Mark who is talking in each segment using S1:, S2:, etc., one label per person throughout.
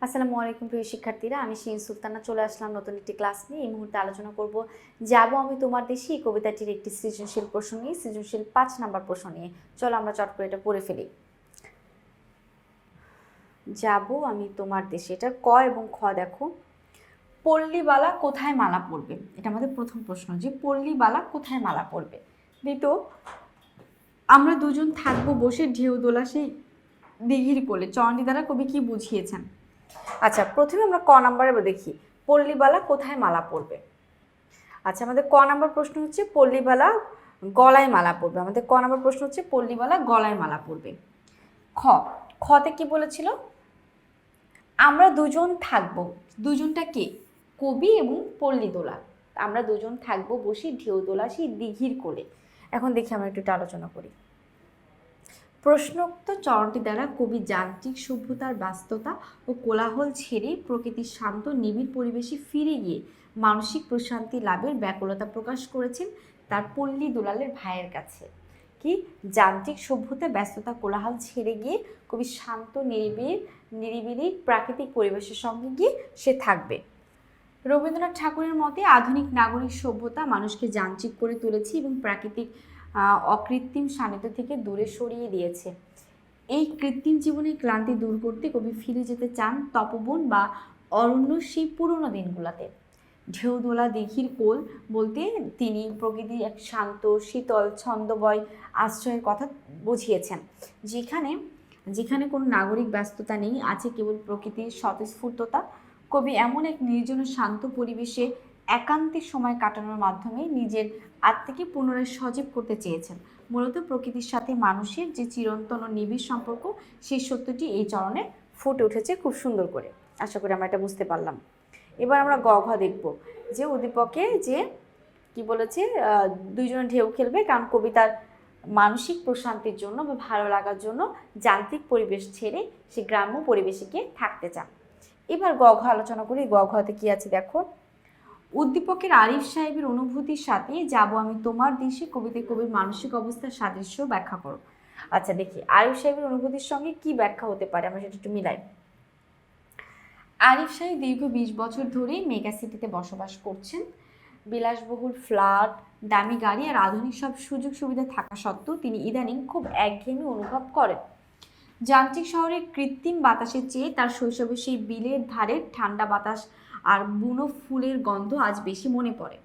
S1: আসসালামু আলাইকুম প্রিয় শিক্ষার্থীরা, আমি শিরিন সুলতানা চলে আসলাম নতুন একটি ক্লাস নিয়ে। এই মুহূর্তে আলোচনা করব যাব আমি তোমার দেশে, এই কবিতাটির একটি সৃজনশীল প্রশ্ন নিয়ে, সৃজনশীল 5 নাম্বার প্রশ্ন নিয়ে। চলো আমরা চট করে এটা পড়ে ফেলি। যাব আমি তোমার দেশে, এটা ক এবং খ দেখো। পল্লীবালা কোথায় মালা পড়বে, এটা আমাদের প্রথম প্রশ্ন, যে পল্লীবালা কোথায় মালা পড়বে। দ্বিতীয়, আমরা দুজন থাকবো বসে ঢেউ দোলা সেই দিঘির কোলে, চরণটি দ্বারা কবি কি বুঝিয়েছেন। আচ্ছা, প্রথমে আমরা ক নাম্বারে দেখি পল্লীবালা কোথায় মালা পরবে। আচ্ছা, আমাদের ক নাম্বার প্রশ্ন হচ্ছে পল্লীবালা গলায় মালা পরবে। আমাদের ক নাম্বার প্রশ্ন হচ্ছে পল্লীবালা গলায় মালা পরবে। খ, খতে কি বলেছিল, আমরা দুজন থাকবো। দুজনটা কে? কবি এবং পল্লীদোলা। আমরা দুজন থাকবো বসে ঢেউ দোলা সেই দিঘির কোলে। এখন দেখি আমরা একটু আলোচনা করি। প্রশ্নোক্ত চরণটি দ্বারা কবি যান্ত্রিক সভ্যতার ব্যস্ততা ও কোলাহল ছেড়ে প্রকৃতির শান্ত নিবিড় পরিবেশে ফিরে গিয়ে মানসিক প্রশান্তি লাভের ব্যাকুলতা প্রকাশ করেছেন তার পল্লী দুলালের ভাইয়ের কাছে। কি, যান্ত্রিক সভ্যতা ব্যস্ততা কোলাহল ছেড়ে গিয়ে কবি শান্ত নিরিবিলি প্রাকৃতিক পরিবেশের সঙ্গে গিয়ে সে থাকবে। রবীন্দ্রনাথ ঠাকুরের মতে আধুনিক নাগরিক সভ্যতা মানুষকে যান্ত্রিক করে তুলেছে এবং প্রাকৃতিক অকৃত্রিম সান্নিধ্য থেকে দূরে সরিয়ে দিয়েছে। এই কৃত্রিম জীবনের ক্লান্তি দূর করতে কবি ফিরে যেতে চান তপবন বা অরণ্য সেই পুরনো দিনগুলোতে। ঢেউদোলা দিঘির কোল বলতে তিনি প্রকৃতির এক শান্ত শীতল ছন্দময় আশ্রয়ের কথা বুঝিয়েছেন, যেখানে কোনো নাগরিক ব্যস্ততা নেই, আছে কেবল প্রকৃতির স্বতঃস্ফূর্ততা। কবি এমন এক নির্জন শান্ত পরিবেশে একান্তে সময় কাটানোর মাধ্যমে নিজের আত্মাকে পুনরায় সজীব করতে চেয়েছেন। মূলত প্রকৃতির সাথে মানুষের যে চিরন্তন ও নিবিড় সম্পর্ক, সেই সত্যটি এই চরণে ফুটে উঠেছে খুব সুন্দর করে। আশা করি আমরা এটা বুঝতে পারলাম। এবার আমরা গ ঘ দেখব, যে উদ্দীপকে যে কি বলেছে, দুইজনে ঢেউ খেলবে, কারণ কবিতার মানসিক প্রশান্তির জন্য বা ভালো লাগার জন্য যান্ত্রিক পরিবেশ ছেড়ে সে গ্রাম্য পরিবেশে গিয়ে থাকতে চান। এবার গ ঘ আলোচনা করি। গ ঘতে কি আছে দেখো। উদ্দীপকের আরিফ সাহেবের অনুভূতির সাথে যাব আমি তোমার দেশে কবিতায় কবির মানসিক অবস্থার সাদৃশ্য ব্যাখ্যা করো। আচ্ছা দেখি আরিফ সাহেবের অনুভূতির সঙ্গে কি ব্যাখ্যা হতে পারে, আমরা সেটা একটু মিলাই। আরিফ সাহেব দীর্ঘ 20 বছর ধরেই মেগা সিটিতে বসবাস করছেন। বিলাসবহুল ফ্ল্যাট, দামি গাড়ি আর আধুনিক সব সুযোগ সুবিধা থাকা সত্ত্বেও তিনি ইদানিং খুব একঘেয়েমি অনুভব করেন। যান্ত্রিক শহরের কৃত্রিম বাতাসের চেয়ে তার শৈশবে সেই বিলের ধারের ঠান্ডা বাতাস আর বুনো ফুলের গন্ধ আজ বেশি মনে পড়ে।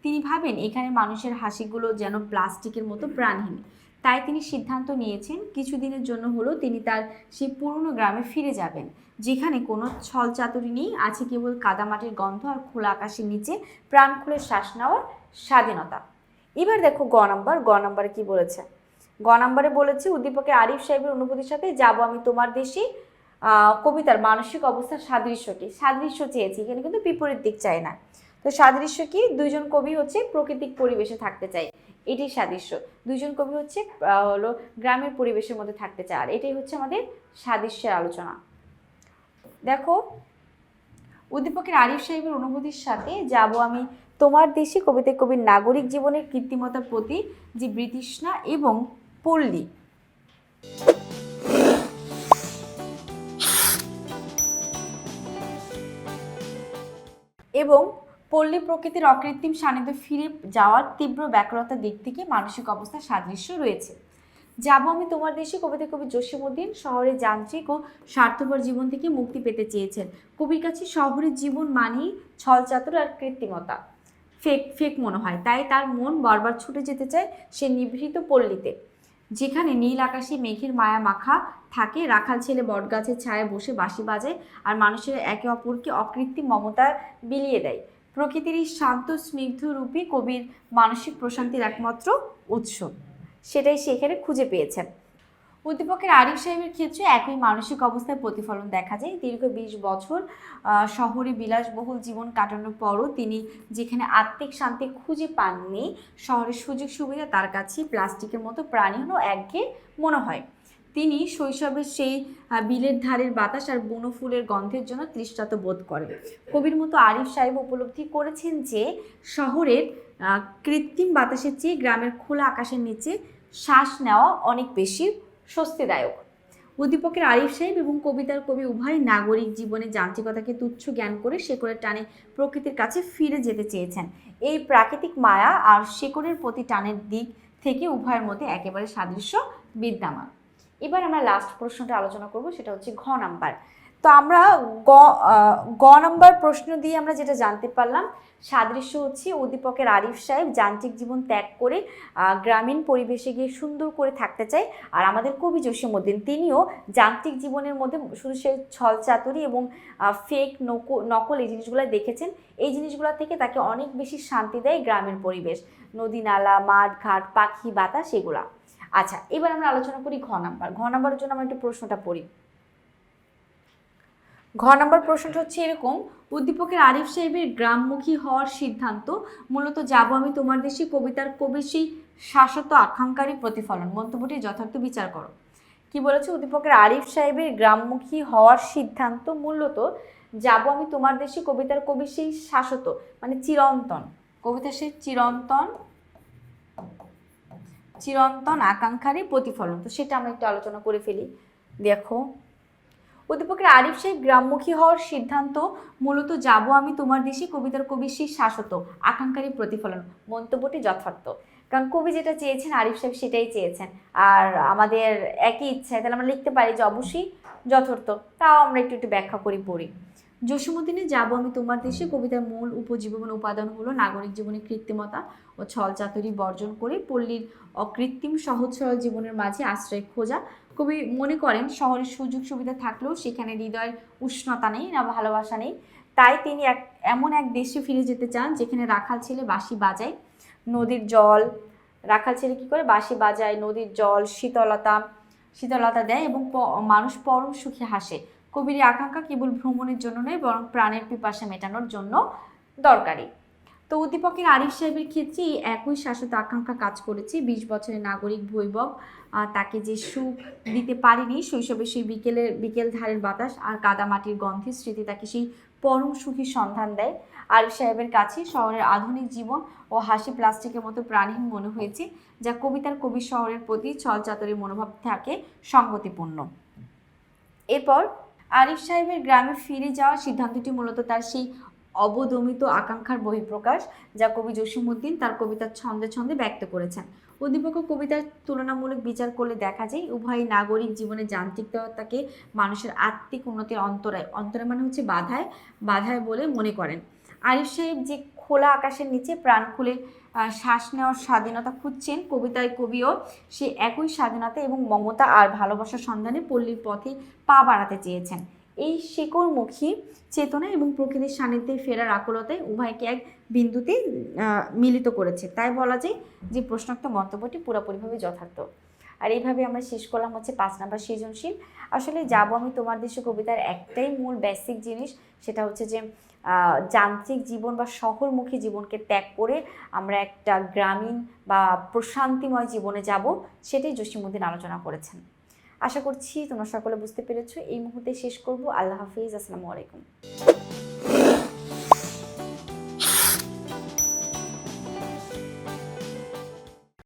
S1: তিনি ভাবেন এখানে মানুষের হাসিগুলো যেন প্লাস্টিকের মতো প্রাণহীন। তাই তিনি সিদ্ধান্ত নিয়েছেন কিছুদিনের জন্য হলেও তিনি তার সেই পুরনো গ্রামে ফিরে যাবেন, যেখানে কোনো ছলচাতুরি নেই, আছে কেবল কাদামাটির গন্ধ আর খোলা আকাশের নিচে প্রাণ খুলে শ্বাস নেওয়ার স্বাধীনতা। এবার দেখো গ নাম্বারে কি বলেছে। গ নাম্বারে বলেছে উদ্দীপকের আরিফ সাহেবের অনুভূতির সাথে যাব আমি তোমার দেশে কবিতার মানসিক অবস্থার সাদৃশ্য কি। সাদৃশ্য চেয়েছি, এখানে কিন্তু বিপরীত দিক চাই না। তো সাদৃশ্য কি, দুইজন কবি হচ্ছে প্রাকৃতিক পরিবেশে থাকতে চায়, এটাই সাদৃশ্য। দুইজন কবি হচ্ছে হলো গ্রামের পরিবেশের মধ্যে থাকতে চায়, আর এটাই হচ্ছে আমাদের সাদৃশ্যের আলোচনা। দেখো উদ্দীপকের আরিফ সাহেবের অনুভূতির সাথে যাব আমি তোমার দেশে কবিতায় কবির নাগরিক জীবনের কৃত্রিমতার প্রতি যে বিতৃষ্ণা এবং পল্লী প্রকৃতির অকৃত্রিম সান্নিধ্য ফিরে যাওয়ার তীব্র ব্যাকুলতার দিক থেকে মানসিক অবস্থার সাদৃশ্য রয়েছে। যাব আমি তোমার দেশে কবিতায় কবি জসীমউদ্দীন শহরের যান্ত্রিক ও স্বার্থপর জীবন থেকে মুক্তি পেতে চেয়েছেন। কবির কাছে শহরের জীবন মানেই ছলচাতুর আর কৃত্রিমতা, ফেক মনে হয়, তাই তার মন বারবার ছুটে যেতে চায় সে নিভৃত পল্লীতে, যেখানে নীল আকাশে মেঘের মায়া মাখা থাকে, রাখাল ছেলে বটগাছের ছায়ায় বসে বাঁশি বাজায় আর মানুষের একে অপরকে অকৃত্রিম মমতা বিলিয়ে দেয়। প্রকৃতির এই শান্ত স্নিগ্ধ রূপে কবির মানসিক প্রশান্তির একমাত্র উৎস, সেটাই সে এখানে খুঁজে পেয়েছেন। উদ্দীপকের আরিফ সাহেবের ক্ষেত্রে একই মানসিক অবস্থার প্রতিফলন দেখা যায়। দীর্ঘ 20 বছর শহরে বিলাসবহুল জীবন কাটানোর পরও তিনি যেখানে আত্মিক শান্তি খুঁজে পাননি, শহরের সুযোগ সুবিধা তার কাছে প্লাস্টিকের মতো প্রাণীহীন ও একঘেয়ে মনে হয়। তিনি শৈশবের সেই বিলের ধারের বাতাস আর বুনো ফুলের গন্ধের জন্য তৃষ্ণাত বোধ করেন। কবির মতো আরিফ সাহেব উপলব্ধি করেছেন যে শহরের কৃত্রিম বাতাসের চেয়ে গ্রামের খোলা আকাশের নিচে শ্বাস নেওয়া অনেক বেশি স্বস্তিদায়ক। উদ্দীপকের আরিফ সাহেব এবং কবিতার কবি উভয় নাগরিক জীবনে যান্ত্রিকতাকে তুচ্ছ জ্ঞান করে শেকড়ের টানে প্রকৃতির কাছে ফিরে যেতে চেয়েছেন। এই প্রাকৃতিক মায়া আর শেকড়ের প্রতি টানের দিক থেকে উভয়ের মধ্যে একেবারে সাদৃশ্য বিদ্যমান। এবার আমরা লাস্ট প্রশ্নটা আলোচনা করব, সেটা হচ্ছে ঘ নাম্বার। তো আমরা গ নাম্বার প্রশ্ন দিয়ে আমরা যেটা জানতে পারলাম, সাদৃশ্য হচ্ছে উদ্দীপকের আরিফ সাহেব যান্ত্রিক জীবন ত্যাগ করে গ্রামীণ পরিবেশে গিয়ে সুন্দর করে থাকতে চায়। আর আমাদের কবি জসীমউদ্দিন তিনিও যান্ত্রিক জীবনের মধ্যে শুধু সে ছল চাতুরি এবং ফেক নকল এই জিনিসগুলো দেখেছেন। এই জিনিসগুলো থেকে তাকে অনেক বেশি শান্তি দেয় গ্রামের পরিবেশ, নদী নালা, মাঠ ঘাট, পাখি বাতাস, এগুলা। আচ্ছা, এবার আমরা আলোচনা করি ঘ নাম্বার। ঘ নাম্বারের জন্য আমরা একটু প্রশ্নটা পড়ি। ঘ নম্বর প্রশ্নটা হচ্ছে এরকম, উদ্দীপকের আরিফ সাহেবের গ্রামমুখী হওয়ার সিদ্ধান্ত মূলত যাব আমি তোমার দেশে কবিতার কবির সেই শাশ্বত আকাঙ্ক্ষারই প্রতিফলন। মন্তব্যটি যথার্থ বিচার করো। কি বলেছে? উদ্দীপকের আরিফ সাহেবের গ্রামমুখী হওয়ার সিদ্ধান্ত মূলত যাব আমি তোমার দেশে কবিতার কবির সেই শাশ্বত মানে চিরন্তন, কবিতার সেই চিরন্তন আকাঙ্ক্ষারই প্রতিফলন। তো সেটা আমরা একটু আলোচনা করে ফেলি। দেখো, উদ্দীপকের আরিফ সাহেব গ্রামমুখী হওয়ার সিদ্ধান্ত মূলত যাব আমি তোমার দেশে কবিতার কবির সেই শাশ্বত আকাঙ্ক্ষারই প্রতিফলন। মন্তব্যটি যথার্থ, কারণ কবি যেটা চেয়েছেন আরিফ সাহেব সেটাই চেয়েছেন, আর আমাদের একই ইচ্ছা, তাহলে আমরা লিখতে পারি যে অবশ্যই যথার্থ। তাও আমরা একটু ব্যাখ্যা করি, পড়ি। জসীমউদ্দিনের যাব আমি তোমার দেশে কবিতার মূল উপজীবন উপাদান হলো নাগরিক জীবনে কৃত্রিমতা ও ছল চাতুরি বর্জন করে পল্লীর অকৃত্রিম সহজ সরল জীবনের মাঝে আশ্রয় খোঁজা। কবি মনে করেন শহরের সুযোগ সুবিধা থাকলেও সেখানে হৃদয়ের উষ্ণতা নেই, না ভালোবাসা নেই। তাই তিনি এমন এক দেশে ফিরে যেতে চান যেখানে রাখাল ছেলে বাঁশি বাজায়, নদীর জল, রাখাল ছেলে কী করে বাঁশি বাজায়, নদীর জল শীতলতা দেয় এবং মানুষ পরম সুখে হাসে। কবির আকাঙ্ক্ষা কেবল ভ্রমণের জন্য নয়, বরং প্রাণের পিপাসা মেটানোর জন্য দরকারি। তো উদ্দীপকের আরিফ সাহেবের ক্ষেত্রে এই একই শাশ্বত আকাঙ্ক্ষা কাজ করেছে। 20 বছরের নাগরিক বৈভব তাকে যে সুখ দিতে পারেনি, শৈশবে সেই বিকেল ধারের বাতাস আর কাদামাটির গন্ধের স্মৃতি তাকে সেই পরম সুখীর সন্ধান দেয়। আরিফ সাহেবের কাছে শহরের আধুনিক জীবন ও হাসি প্লাস্টিকের মতো প্রাণহীন মনে হয়েছে, যা কবিতার কবি শহরের প্রতি ছল চাতুরীর মনোভাব থাকে সঙ্গতিপূর্ণ। এরপর আরিফ সাহেবের গ্রামে ফিরে যাওয়ার সিদ্ধান্তটি মূলত তার সেই অবদমিত আকাঙ্ক্ষার বহিঃপ্রকাশ, যা কবি জসীমউদ্দিন তার কবিতার ছন্দে ছন্দে ব্যক্ত করেছেন। উদ্দীপক ও কবিতার তুলনামূলক বিচার করলে দেখা যায় উভয় নাগরিক জীবনে যান্ত্রিকতাকে মানুষের আত্মিক উন্নতির অন্তরায় মানে হচ্ছে বাধায় বলে মনে করেন। আরিফ সাহেব যে খোলা আকাশের নিচে প্রাণ খুলে শ্বাস নেওয়ার স্বাধীনতা খুঁজছেন, কবিতায় কবিও সে একই স্বাধীনতা এবং মমতা আর ভালোবাসার সন্ধানে পল্লীর পথে পা বাড়াতে চেয়েছেন। এই শেকড়মুখী চেতনা এবং প্রকৃতির সান্নিধ্যে ফেরার আকুলতায় উভয়কে এক বিন্দুতে মিলিত করেছে। তাই বলা যায় যে প্রশ্নোক্ত মন্তব্যটি পুরোপুরিভাবে যথার্থ। আর এইভাবে আমরা শেষ করলাম হচ্ছে 5 নাম্বার সৃজনশীল। আসলে যাব আমি তোমার দেশে কবিতার একটাই মূল বেসিক জিনিস, সেটা হচ্ছে যে যান্ত্রিক জীবন বা শহরমুখী জীবনকে ত্যাগ করে আমরা একটা গ্রামীণ বা প্রশান্তিময় জীবনে যাব, সেটাই জসীমউদ্দিন আলোচনা করেছেন। আশা করছি তোমরা সকলে বুঝতে পেরেছো। এই মুহূর্তে শেষ করব। আল্লাহ হাফিজ, আসসালামু আলাইকুম।